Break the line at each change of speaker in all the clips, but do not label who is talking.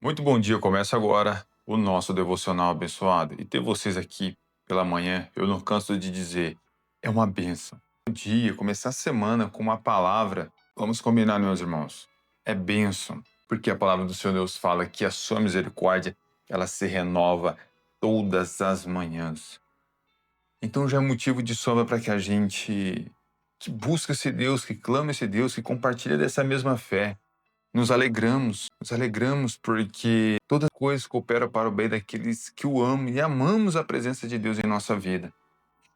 Muito bom dia, começa agora o nosso devocional abençoado. E ter vocês aqui pela manhã, eu não canso de dizer, é uma bênção. Bom dia, começar a semana com uma palavra, vamos combinar, meus irmãos, é bênção, porque a palavra do Senhor Deus fala que a sua misericórdia, ela se renova todas as manhãs. Então já é motivo de sobra para que a gente que busca esse Deus, que clama esse Deus, que compartilha dessa mesma fé. Nos alegramos porque toda coisa coopera para o bem daqueles que o amam e amamos a presença de Deus em nossa vida.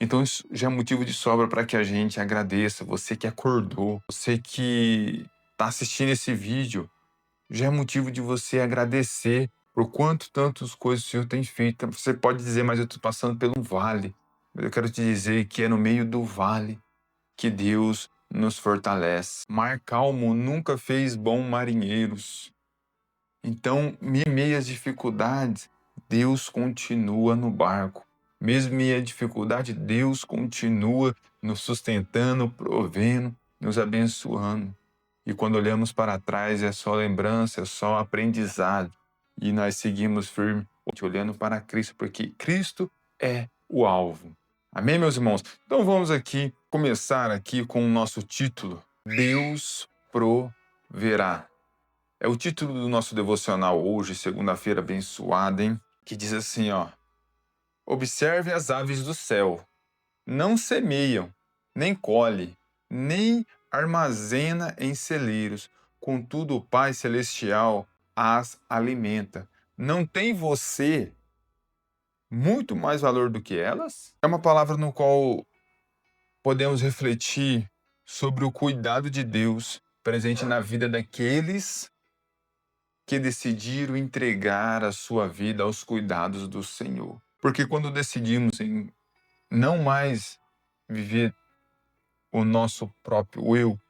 Então isso já é motivo de sobra para que a gente agradeça, você que acordou, você que está assistindo esse vídeo, já é motivo de você agradecer por quanto tantas coisas o Senhor tem feito. Você pode dizer, mas eu estou passando por um vale. Mas eu quero te dizer que é no meio do vale que Deus nos fortalece. Mar calmo nunca fez bons marinheiros. Então, em meio às dificuldades, Deus continua no barco. Mesmo em meio à dificuldade, Deus continua nos sustentando, provendo, nos abençoando. E quando olhamos para trás, é só lembrança, é só aprendizado. E nós seguimos firme, olhando para Cristo, porque Cristo é o alvo. Amém, meus irmãos? Então vamos aqui começar aqui com o nosso título: Deus proverá. É o título do nosso devocional hoje, segunda-feira abençoada, hein? Que diz assim, ó: Observe as aves do céu, não semeiam, nem colhe, nem armazena em celeiros, contudo o Pai Celestial as alimenta. Não tem você muito mais valor do que elas? É uma palavra no qual podemos refletir sobre o cuidado de Deus presente na vida daqueles que decidiram entregar a sua vida aos cuidados do Senhor. Porque quando decidimos em não mais viver o nosso próprio eu,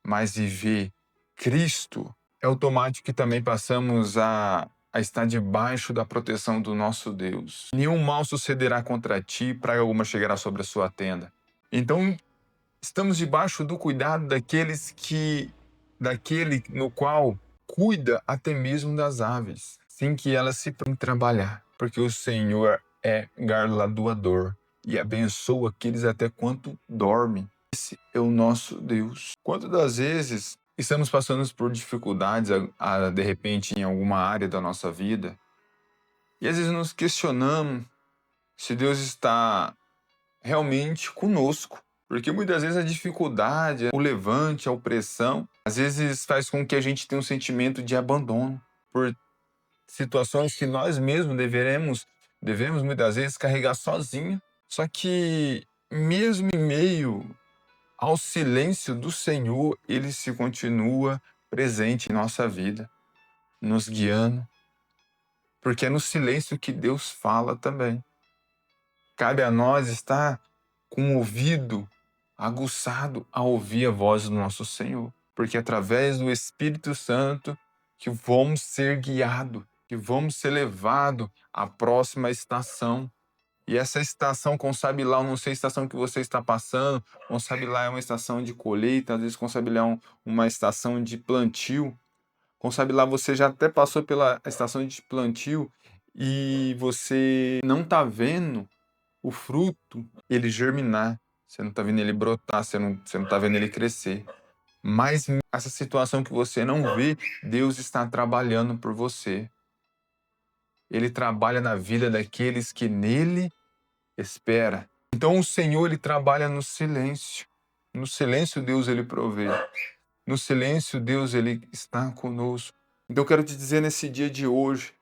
mas viver Cristo, é automático que também passamos a estar debaixo da proteção do nosso Deus. Nenhum mal sucederá contra ti, praga alguma chegará sobre a sua tenda. Então, estamos debaixo do cuidado daquele no qual cuida até mesmo das aves, sem que elas se podem trabalhar, porque o Senhor é galardoador e abençoa aqueles até quanto dormem. Esse é o nosso Deus. Quantas das vezes estamos passando por dificuldades, de repente, em alguma área da nossa vida, e às vezes nos questionamos se Deus está realmente conosco. Porque muitas vezes a dificuldade, o levante, a opressão, às vezes faz com que a gente tenha um sentimento de abandono por situações que nós mesmos devemos muitas vezes carregar sozinho. Só que mesmo em meio ao silêncio do Senhor, ele se continua presente em nossa vida, nos guiando, porque é no silêncio que Deus fala também. Cabe a nós estar com o ouvido aguçado a ouvir a voz do nosso Senhor, porque é através do Espírito Santo que vamos ser guiados, que vamos ser levados à próxima estação. E essa estação, como sabe lá, eu não sei a estação que você está passando, como sabe lá é uma estação de colheita, às vezes como sabe lá é uma estação de plantio, como sabe lá você já até passou pela estação de plantio e você não está vendo o fruto, ele germinar. Você não está vendo ele brotar, você não está vendo ele crescer. Mas essa situação que você não vê, Deus está trabalhando por você. Ele trabalha na vida daqueles que nele espera. Então o Senhor, ele trabalha no silêncio. No silêncio, Deus, ele provê. No silêncio, Deus, ele está conosco. Então eu quero te dizer nesse dia de hoje,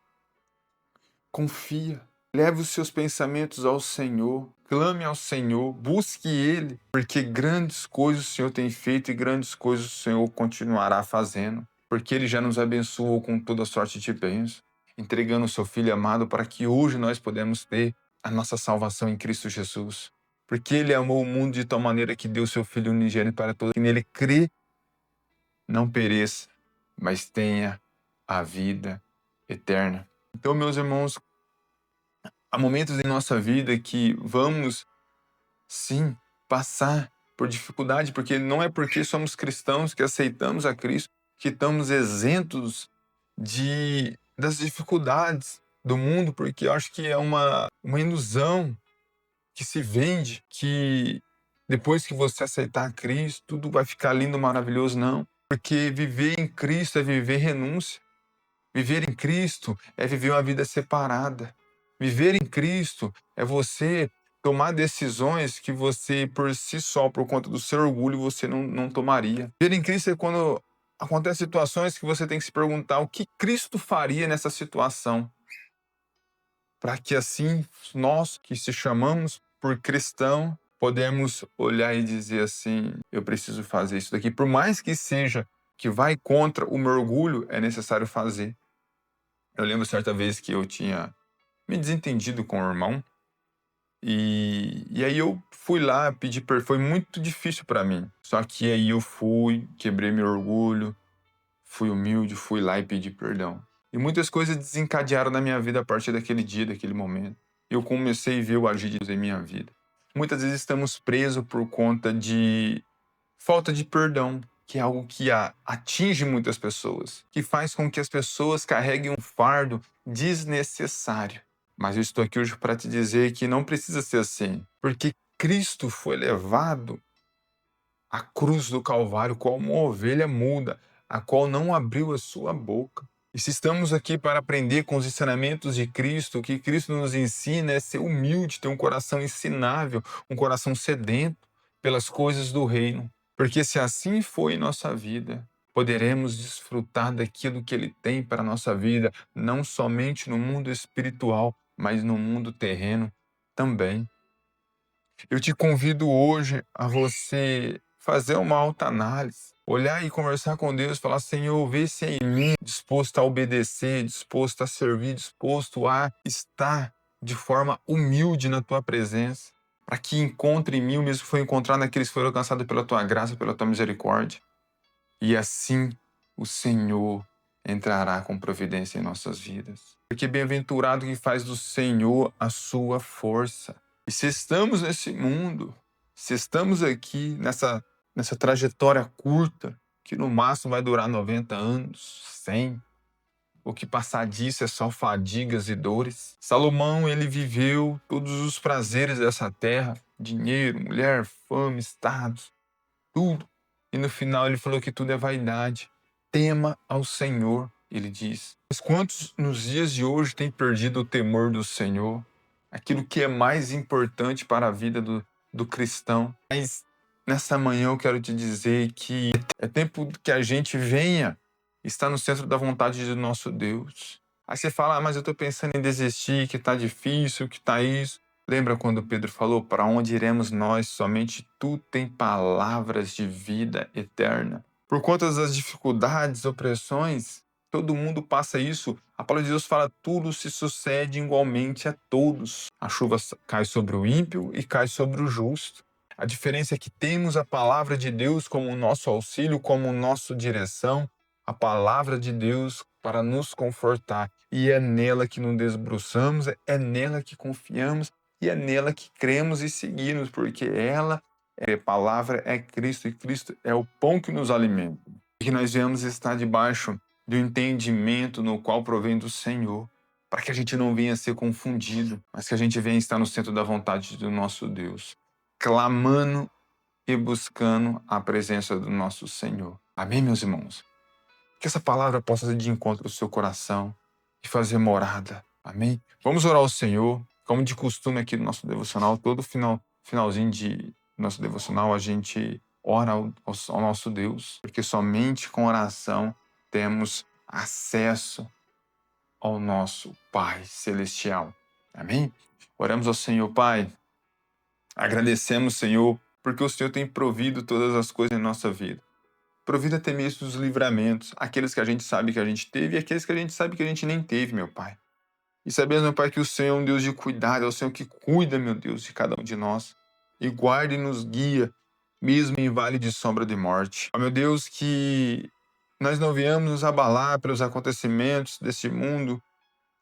confia. Leve os seus pensamentos ao Senhor, clame ao Senhor, busque Ele, porque grandes coisas o Senhor tem feito e grandes coisas o Senhor continuará fazendo, porque Ele já nos abençoou com toda sorte de bênçãos, entregando o seu Filho amado para que hoje nós podemos ter a nossa salvação em Cristo Jesus. Porque Ele amou o mundo de tal maneira que deu seu Filho unigênito para todos que nele crê, não pereça, mas tenha a vida eterna. Então, meus irmãos, há momentos em nossa vida que vamos, sim, passar por dificuldade, porque não é porque somos cristãos que aceitamos a Cristo que estamos isentos das dificuldades do mundo, porque eu acho que é uma ilusão que se vende que depois que você aceitar Cristo, tudo vai ficar lindo, maravilhoso. Não, porque viver em Cristo é viver renúncia. Viver em Cristo é viver uma vida separada. Viver em Cristo é você tomar decisões que você, por si só, por conta do seu orgulho, você não tomaria. Viver em Cristo é quando acontecem situações que você tem que se perguntar o que Cristo faria nessa situação, para que assim nós que se chamamos por cristão podemos olhar e dizer assim: eu preciso fazer isso daqui, por mais que seja que vai contra o meu orgulho, é necessário fazer. Eu lembro certa vez que eu tinha me desentendido com o irmão, e aí eu fui lá pedir perdão. Foi muito difícil para mim. Só que aí eu fui, quebrei meu orgulho, fui humilde, fui lá e pedi perdão. E muitas coisas desencadearam na minha vida a partir daquele dia, daquele momento. Eu comecei a ver o agir de Deus em minha vida. Muitas vezes estamos presos por conta de falta de perdão, que é algo que atinge muitas pessoas, que faz com que as pessoas carreguem um fardo desnecessário. Mas eu estou aqui hoje para te dizer que não precisa ser assim, porque Cristo foi levado à cruz do Calvário como uma ovelha muda, a qual não abriu a sua boca. E se estamos aqui para aprender com os ensinamentos de Cristo, o que Cristo nos ensina é ser humilde, ter um coração ensinável, um coração sedento pelas coisas do reino. Porque se assim foi em nossa vida, poderemos desfrutar daquilo que Ele tem para a nossa vida, não somente no mundo espiritual, mas no mundo terreno também. Eu te convido hoje a você fazer uma autoanálise, olhar e conversar com Deus, falar: Senhor, vê se é em mim, disposto a obedecer, disposto a servir, disposto a estar de forma humilde na tua presença, para que encontre em mim o mesmo que foi encontrado naqueles que foram alcançados pela tua graça, pela tua misericórdia. E assim o Senhor entrará com providência em nossas vidas. Porque bem-aventurado que faz do Senhor a sua força. E se estamos nesse mundo, se estamos aqui nessa trajetória curta, que no máximo vai durar 90 anos, 100, o que passar disso é só fadigas e dores. Salomão, ele viveu todos os prazeres dessa terra, dinheiro, mulher, fama, status, tudo. E no final ele falou que tudo é vaidade. Tema ao Senhor, ele diz. Mas quantos nos dias de hoje têm perdido o temor do Senhor? Aquilo que é mais importante para a vida do cristão. Mas nessa manhã eu quero te dizer que é tempo que a gente venha estar no centro da vontade do nosso Deus. Aí você fala: mas eu estou pensando em desistir, que está difícil, que está isso. Lembra quando Pedro falou: para onde iremos nós? Somente tu tem palavras de vida eterna. Por conta das dificuldades, opressões, todo mundo passa isso. A palavra de Deus fala: tudo se sucede igualmente a todos. A chuva cai sobre o ímpio e cai sobre o justo. A diferença é que temos a palavra de Deus como o nosso auxílio, como nossa direção, a palavra de Deus para nos confortar. E é nela que nos debruçamos, é nela que confiamos, e é nela que cremos e seguimos, porque ela, a palavra, é Cristo, e Cristo é o pão que nos alimenta. E que nós venhamos estar debaixo do entendimento no qual provém do Senhor, para que a gente não venha ser confundido, mas que a gente venha estar no centro da vontade do nosso Deus, clamando e buscando a presença do nosso Senhor. Amém, meus irmãos? Que essa palavra possa ir de encontro ao seu coração e fazer morada. Amém? Vamos orar ao Senhor, como de costume aqui no nosso devocional. Todo finalzinho de nosso devocional a gente ora ao nosso Deus, porque somente com oração temos acesso ao nosso Pai Celestial. Amém? Oramos ao Senhor. Pai, agradecemos, Senhor, porque o Senhor tem provido todas as coisas em nossa vida. Provida até mesmo os livramentos, aqueles que a gente sabe que a gente teve e aqueles que a gente sabe que a gente nem teve, meu Pai. E sabemos, meu Pai, que o Senhor é um Deus de cuidado, é o Senhor que cuida, meu Deus, de cada um de nós. E guarda e nos guia, mesmo em vale de sombra de morte. Ó, meu Deus, que nós não venhamos nos abalar pelos acontecimentos deste mundo,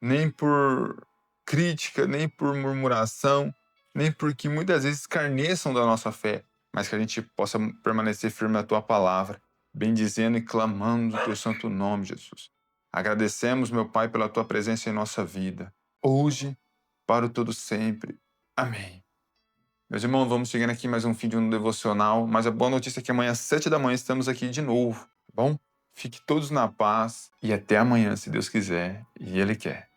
nem por crítica, nem por murmuração, nem porque muitas vezes escarneçam da nossa fé, mas que a gente possa permanecer firme na Tua palavra, bendizendo e clamando o Teu santo nome, Jesus. Agradecemos, meu Pai, pela tua presença em nossa vida, hoje, para o todo sempre. Amém. Meus irmãos, vamos chegando aqui mais um fim de um devocional, mas a boa notícia é que amanhã às 7 da manhã estamos aqui de novo, tá bom? Fique todos na paz e até amanhã, se Deus quiser e Ele quer.